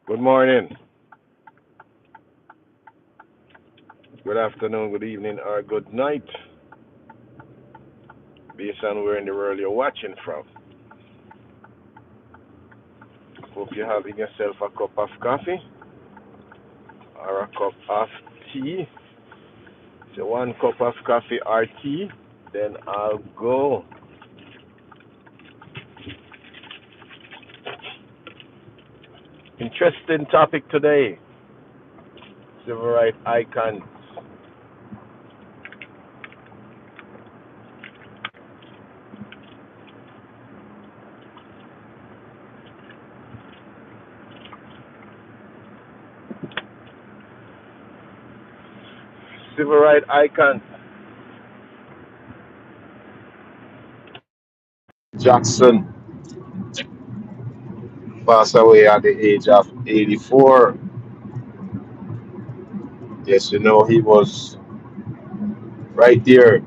Good morning, good afternoon, good evening, or good night, based on where in the world you're watching from. Hope you're having yourself a cup of coffee or a cup of tea. So, one cup of coffee or tea, then I'll go. Interesting topic today, civil rights icons. Civil rights icons. Jackson passed away at the age of 84. Yes, he was right there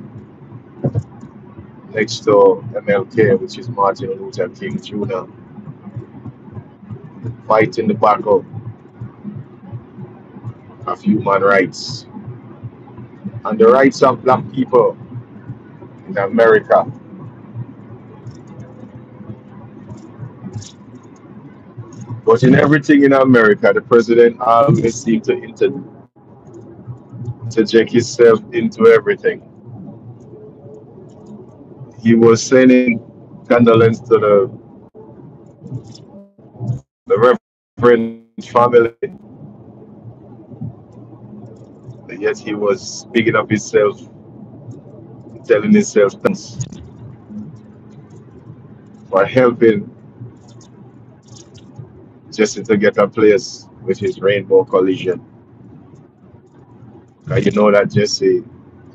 next to MLK, which is Martin Luther King Jr., fighting the battle of human rights and the rights of black people in America. But in everything in America, the president always seemed to interject himself into everything. He was sending condolence to the Reverend family, yet he was bigging up himself, telling himself thanks for helping Jesse to get a place with his Rainbow Collision. And you know that Jesse,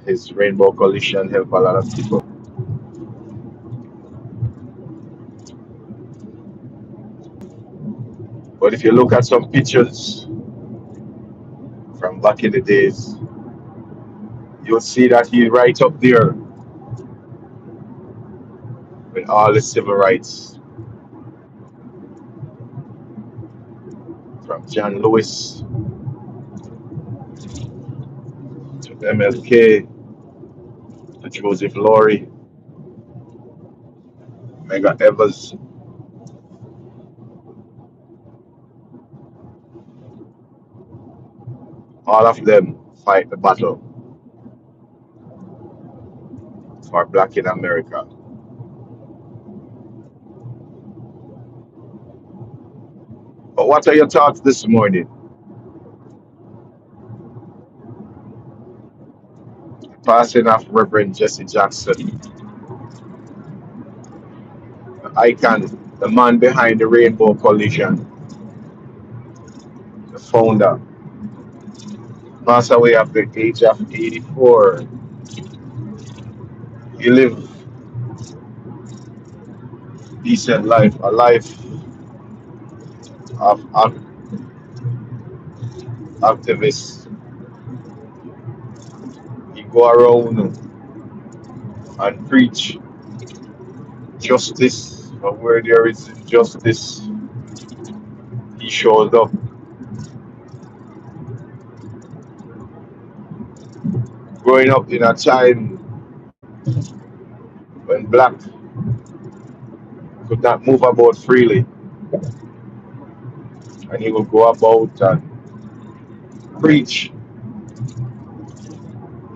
his Rainbow Collision help a lot of people. But if you look at some pictures from back in the days, you'll see that he right up there with all the civil rights from John Lewis to MLK to Joseph Laurie, Mega Evers, all of them fight the battle for black in America. But what are your thoughts this morning? Passing off Reverend Jesse Jackson, the icon, the man behind the Rainbow Coalition, the founder, passed away at the age of 84. He lived a decent life, a life of activists. He go around and preach justice, and where there is injustice, he shows up. Growing up in a time when black could not move about freely, and he will go about and preach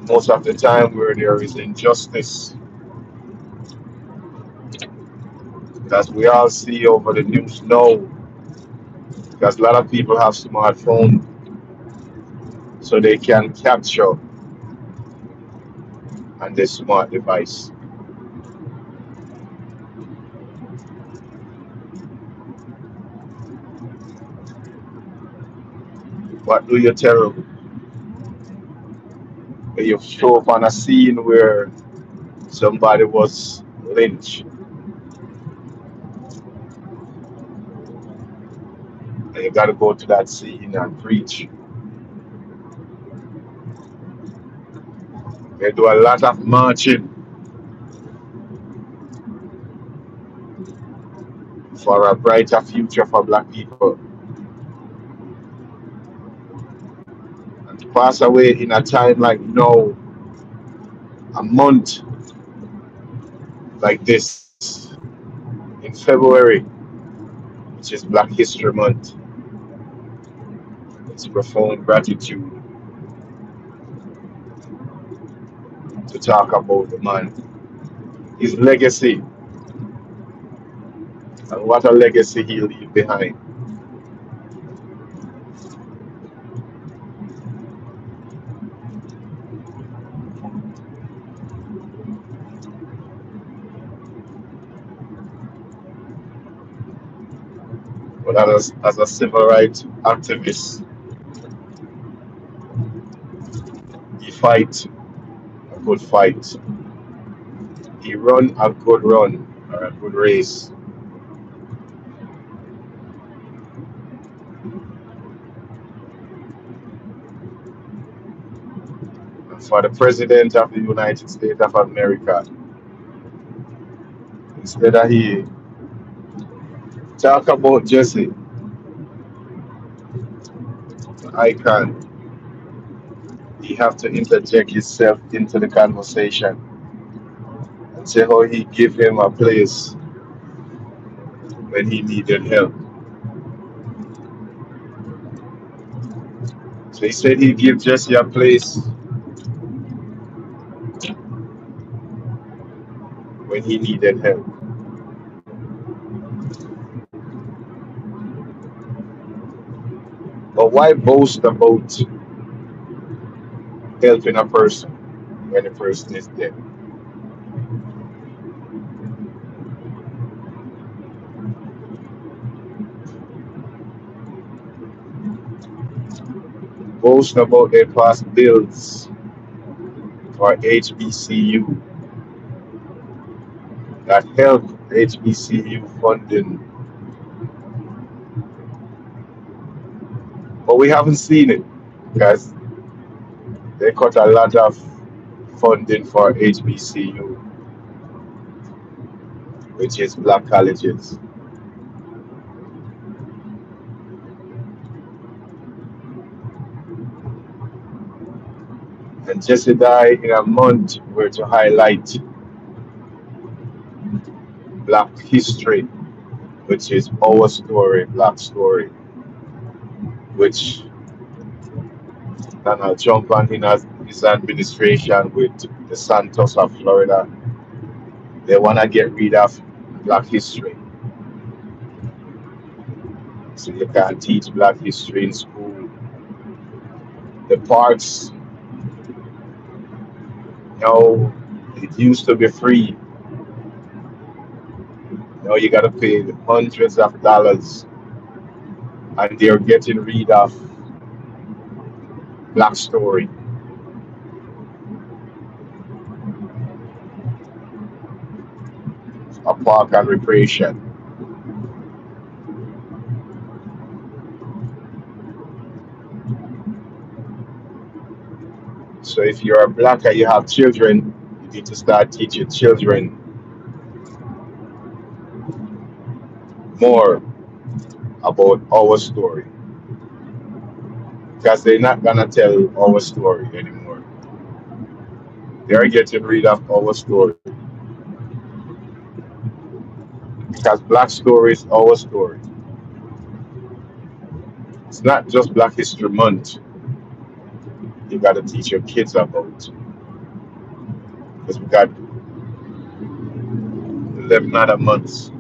most of the time where there is injustice, as we all see over the news now, because a lot of people have smartphones so they can capture on this smart device. What do you tell when you show up on a scene where somebody was lynched and you got to go to that scene and preach? They do a lot of marching for a brighter future for black people. pass away in a time like now, a month like this, in February, which is Black History Month. It's profound gratitude to talk about the man, his legacy, and what a legacy he leave behind. But as a civil rights activist, he fight a good fight. He run a good run or a good race. And for the president of the United States of America, instead of he talk about Jesse, the icon, he have to interject himself into the conversation and say how he give him a place when he needed help. So he said he give Jesse a place when he needed help. But why boast about helping a person when the person is dead? Boast about their past bills for HBCU that help HBCU funding. But we haven't seen it because they cut a lot of funding for HBCU, which is black colleges. And Jesse died in a month where to highlight black history, which is our story, black story, which Donald Trump and his administration with the Santos of Florida, they want to get rid of black history. So you can't teach black history in school. The parks, now, it used to be free. Now you got to pay hundreds of dollars, and they're getting rid of black story, a park and recreation. So if you're a black and you have children, you need to start teaching children more about our story because they're not gonna tell our story anymore. They're getting rid of our story because black story is our story. It's not just Black History Month. You got to teach your kids about because we got 11 other months.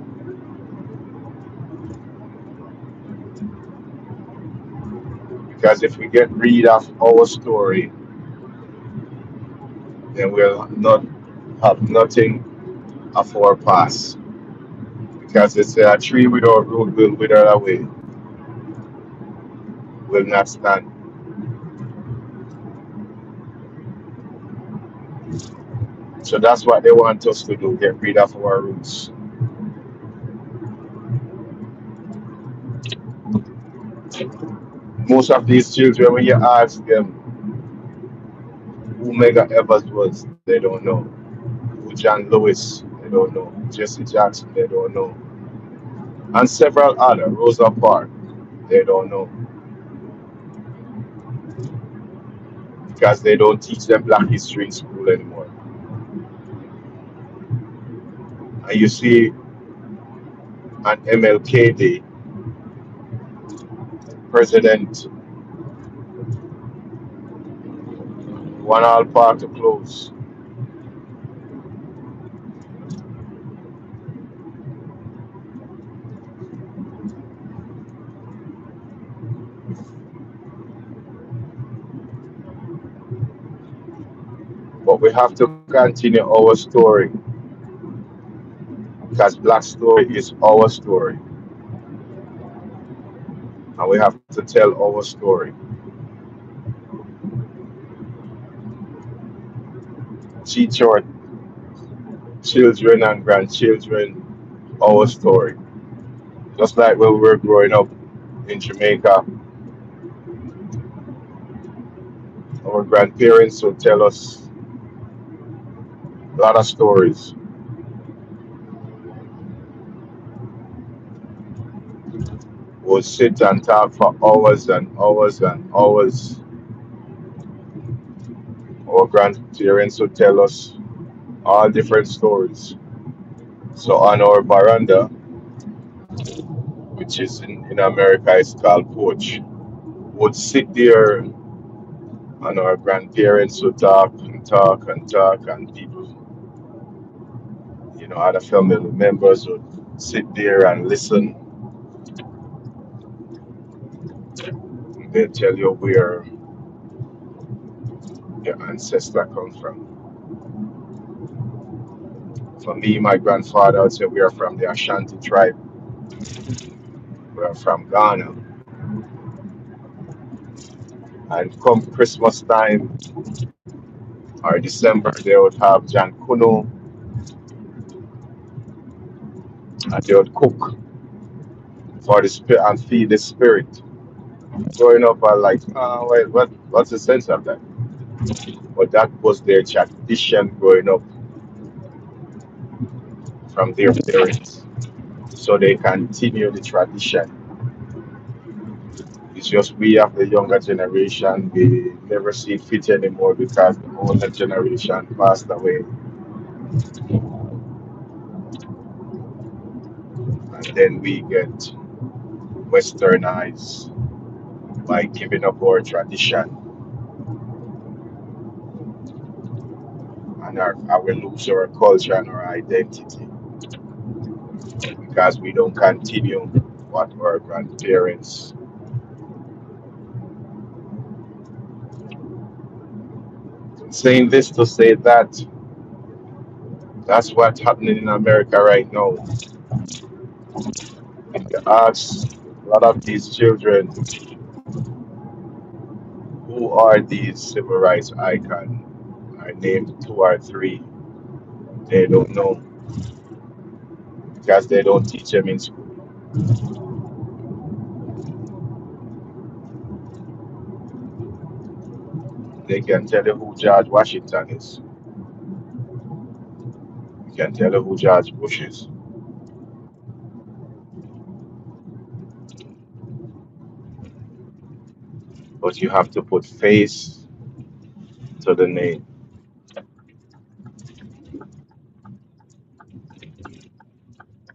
Because if we get rid of our story, then we'll not have nothing of our past. Because it's a tree without root will wither away, will not stand. So that's what they want us to do, get rid of our roots. Most of these children, when you ask them who Mega Evers was, they don't know. Who John Lewis, they don't know. Jesse Jackson, they don't know. And several other, Rosa Parks, they don't know. because they don't teach them Black history in school anymore. And you see, on MLK Day, President want all park to close. But we have to continue our story because Black story is our story, and we have to tell our story. Teach our children and grandchildren our story. Just like when we were growing up in Jamaica, our grandparents would tell us a lot of stories. We'll sit and talk for hours and hours and hours. Our grandparents would tell us all different stories. So on our veranda, which is in America, it's called porch, would sit there and our grandparents would talk and talk and talk, and people, other family members would sit there and listen. They tell you where your ancestor comes from. For me, my grandfather would say we are from the Ashanti tribe. We are from Ghana. And come Christmas time or December, they would have Jan Kuno and they would cook for the spirit and feed the spirit. Growing up, I like, well, what's the sense of that? But that was their tradition growing up from their parents. So they continue the tradition. It's just we of the younger generation, we never see it fit anymore because the older generation passed away. And then we get westernized by giving up our tradition, and our we lose our culture and our identity because we don't continue what our grandparents. Saying this to say that that's what's happening in America right now. If you ask a lot of these children who are these civil rights icons, I named two or three, they don't know because they don't teach them in school. They can tell you who George Washington is. They can tell you who George Bush is. But you have to put face to the name.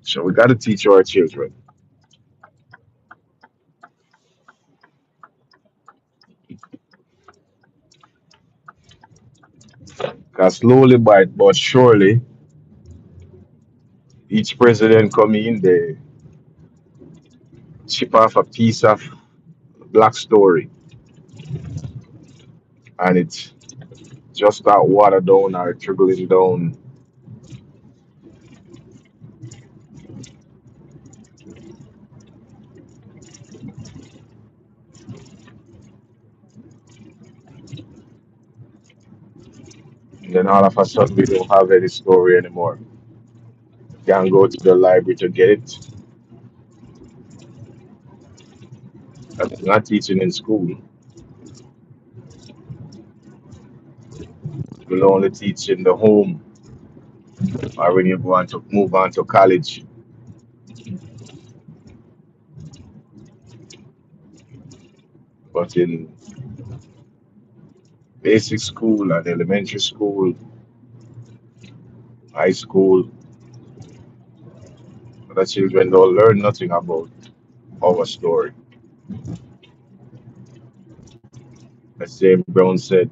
So we got to teach our children. Because slowly but surely, each president coming in, they chip off a piece of black story. And it's just that water down or trickling down. And then all of a sudden, we don't have any story anymore. You can't go to the library to get it. That's not teaching in school. We'll only teach in the home or when you go on to move on to college. But in basic school and elementary school, high school, the children don't learn nothing about our story. As James Brown said,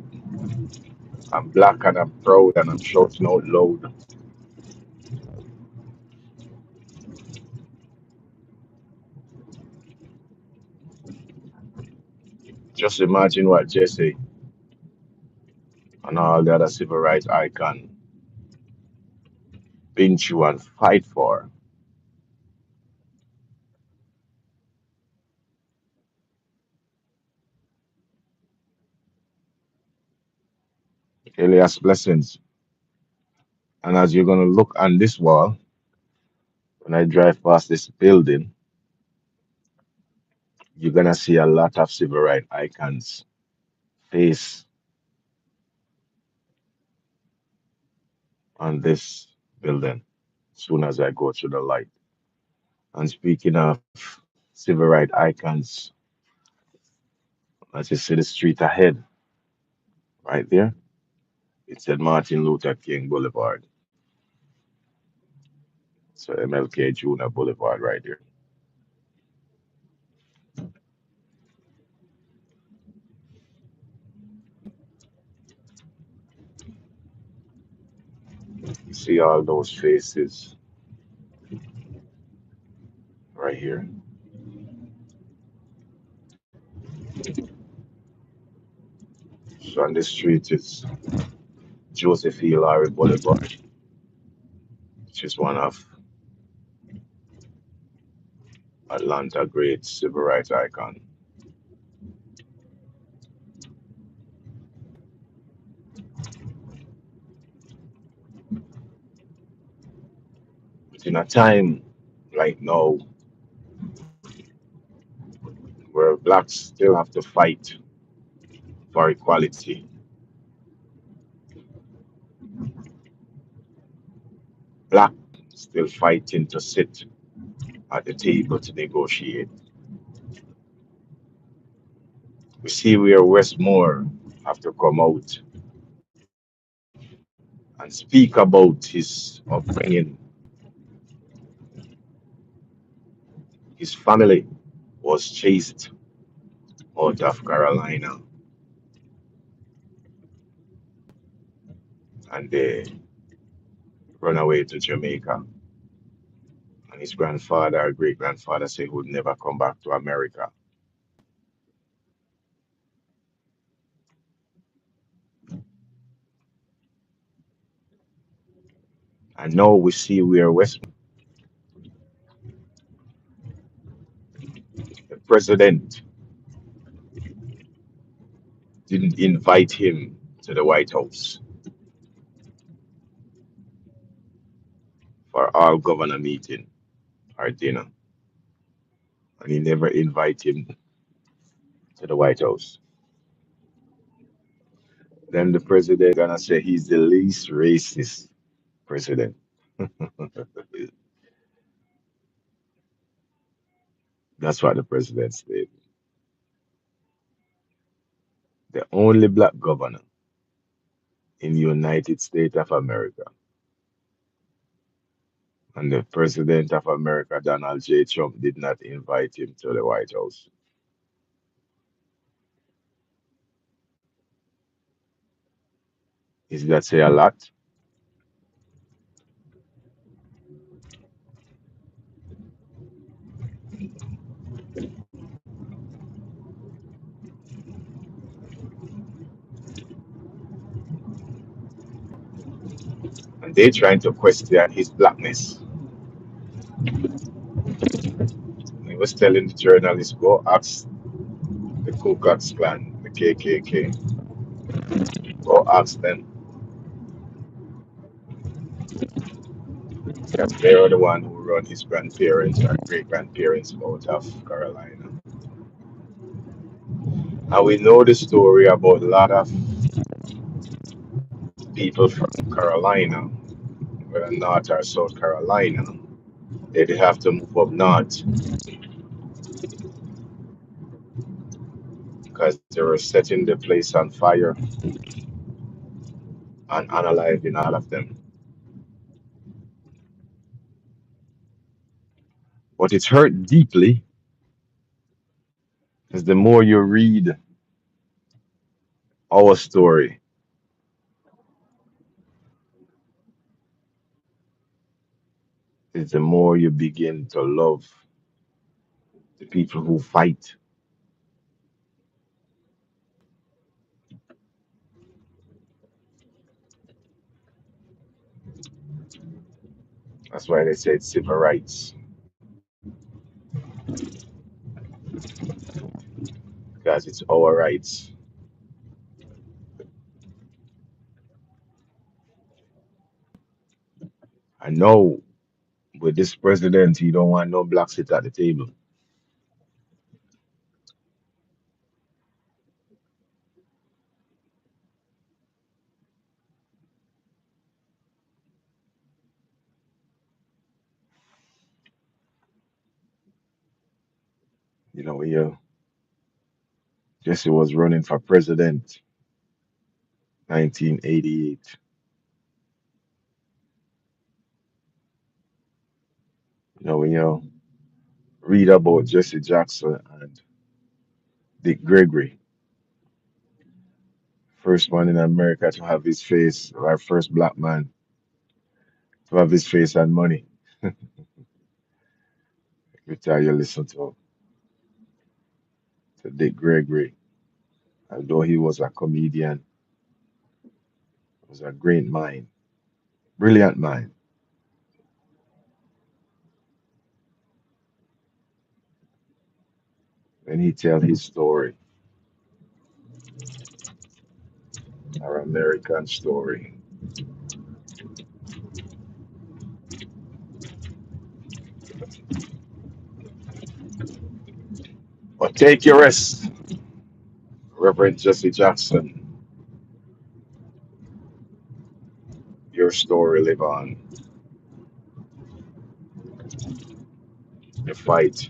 I'm black and I'm proud and I'm shouting out loud. Just imagine what Jesse and all the other civil rights icons been through and fight for. Elias blessings. And as you're gonna look on this wall, when I drive past this building, you're gonna see a lot of civil rights icons face on this building soon as I go through the light. And speaking of civil rights icons, as you see the street ahead, right there, it said Martin Luther King Boulevard. So MLK Jr. Boulevard right there. You see all those faces right here. So on this street is Joseph E. Larry Boulevard, which is one of Atlanta great civil rights icon. But in a time like now where blacks still have to fight for equality, black still fighting to sit at the table to negotiate. We see where Westmore have to come out and speak about his upbringing. His family was chased out of Carolina and they run away to Jamaica. And his grandfather, or great grandfather, said he would never come back to America. And now we see where Westmore, the president, didn't invite him to the White House for our governor meeting or dinner. And he never invited him to the White House. Then the president gonna say he's the least racist president. That's what the president said. The only black governor in the United States of America. And the president of America, Donald J. Trump, did not invite him to the White House. Is that say a lot? And they trying to question his blackness. He was telling the journalist, go ask the Ku Klux Klan, the KKK, go ask them. Because they are the one who run his grandparents or great grandparents out of Carolina. And we know the story about a lot of people from Carolina, whether North or South Carolina. They have to move up north because they were setting the place on fire and unaliving all of them. But it hurt deeply because the more you read our story, is the more you begin to love the people who fight. That's why they say it's civil rights, because it's our rights. I know with this president, he don't want no black sit at the table. You know, Jesse was running for president 1988. When you read about Jesse Jackson and Dick Gregory, first man in America to have his face, our first black man to have his face and money. Every time you listen to Dick Gregory, although he was a comedian, was a great mind, brilliant mind. When he tell his story, our American story. But take your rest, Reverend Jesse Jackson. Your story live on. The fight,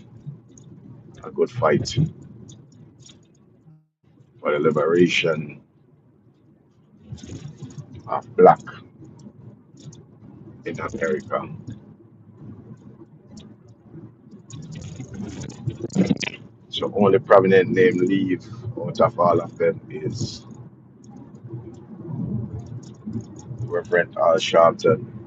a good fight for the liberation of black in America. So only prominent name leave out of all of them is Reverend Al Sharpton.